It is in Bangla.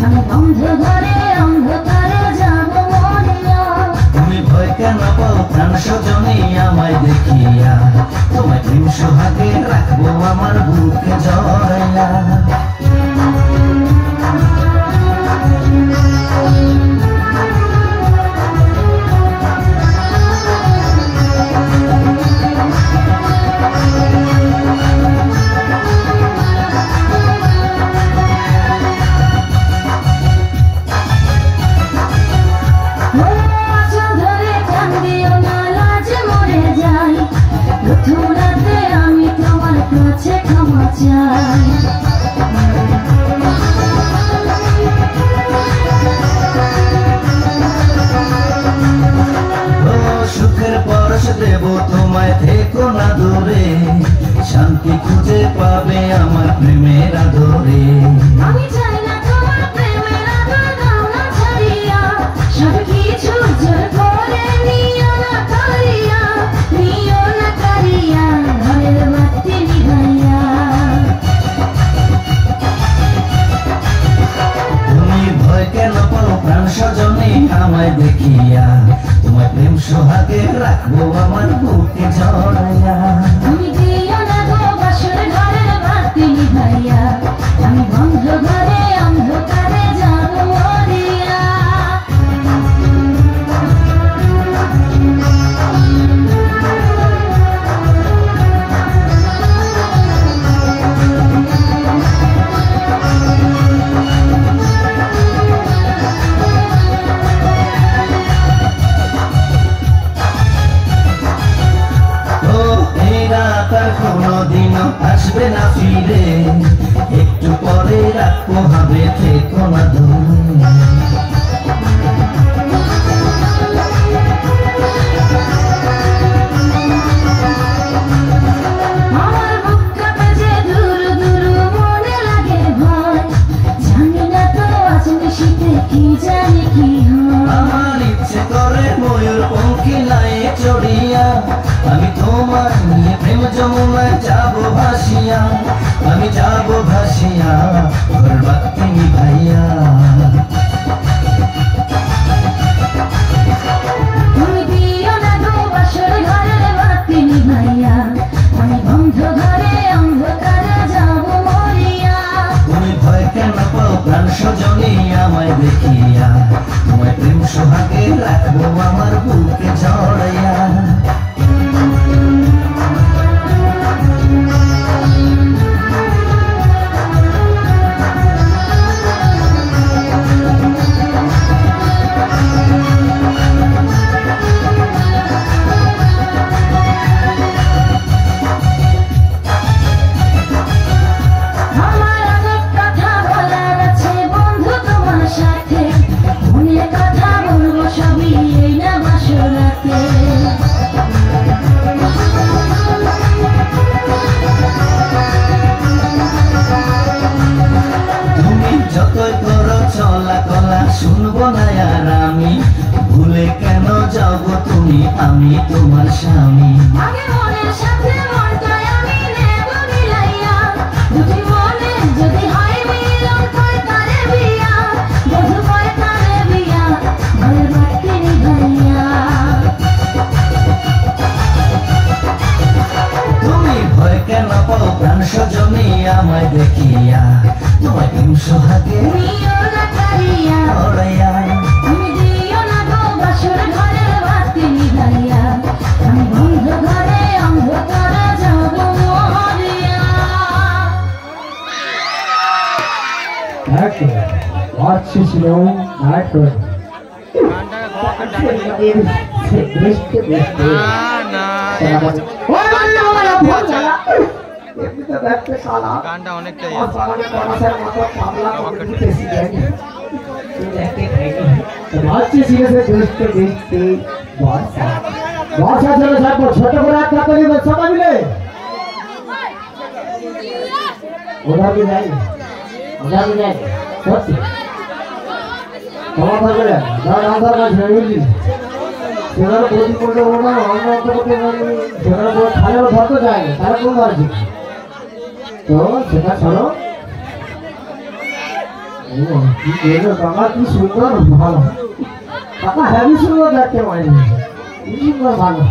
আমি বন্ধ ঘরে অন্ধকারে যাব মরিয়া। তুমি ভয় কেন পাও প্রাণ সজনী আমায় দেখিয়া, তোমায় প্রেম সোহাগে রাখবো আমার বুকে জড়াইয়া। আমি তোমার কাছে ক্ষমা চাই। সুখের পরশ দেব তোমায়, থেকো না দূরে, শান্তি খুঁজে পাবে আমার প্রেমের আদরে। আমি চাই না তোমার প্রেমের আদর ছাড়িয়া, সব কিছু জোর করে নিও না কারিয়া, নিও না কারিয়া ঘরের বাতি নিভাইয়া। তুমি ভয় কেন পাও প্রাণ সজনী আমায় দেখিয়া, তোমায় প্রেম সোহাগে রাখবো আমার বুকে জড়াইয়া। তুমি দিও না গো বাসর ঘরের বাতি নিভাইয়া, আমি বন্ধ ঘরে অন্ধকারে যাব মরিয়া। কোনদিনও আসবে না ফিরে, একটু পরে রাখবো হবে, থেকো না দূরে। আমার বুক কাঁপে যে দূর দূর মনে লাগে ভয়, জানি না তো আজ নিশীথে কি জানি কি হয়। আমার ইচ্ছে করে ময়ূর পঙ্খী লায়ে চড়িয়া, আমি তোমার নিয়ে প্রেম যমুনায় যাবো ভাসিয়া, আমি যাবো ভাসিয়া ঘর বাতি নিভাইয়া। তুমি দিও না গো বাসর ঘরের বাতি নিভাইয়া, আমি বন্ধ ঘরে অন্ধকারে যাব মরিয়া। তুমি ভয় কেন পাও প্রাণ সজনী আমায় দেখিয়া, তোমায় প্রেম সোহাগে রাখবো আমার বুকে জড়াইয়া। আমার অনেক কথা বলার আছে বন্ধু তোমার সাথে, মনের কথা বলবো সবই এই না বাসরাতে। তুমি যতই করো চলা কলা শুনবো না আর আমি, ভুলে কেন যাব তুমি আমি তোমার স্বামী। আগে মনের সাথে মনটাই আমি নেব মিলাইয়া, দুটি মনে যদি হয় মিলন কয় তারে বিয়া, বধু কয় তারে বিয়া ঘরের বাতি নিভাইয়া। তুমি ভয় কেন পাও প্রাণ সজনী আমায় দেখিয়া, তোমায় প্রেম সোহাগে নিও না কারিয়া, জড়াইয়া। তুমি দিও না গো বাসর ঘরের বাতি নিভাইয়া, আমি বন্ধ ঘরে অন্ধকারে যাব মরিয়া। अच्छी ছিল গানটা অনেকটাই अच्छी सीरियस देखते देखते बर्षा बर्षा चलो साहब छोटे को रात का करिए समझ ले उधर भी जाएंगे सत्य कहाँ था दादा आधार का झेड़ी सेना बोली बोले होना हम तो सेना को खाने में घर तो जाएंगे तारा कौन मार जी तो सेना चलो কি বলবো কাকা, কি সুন্দর ভালো কাকা, হেভি সুন্দর দেখতে পাইনি, কি সুন্দর ভালো।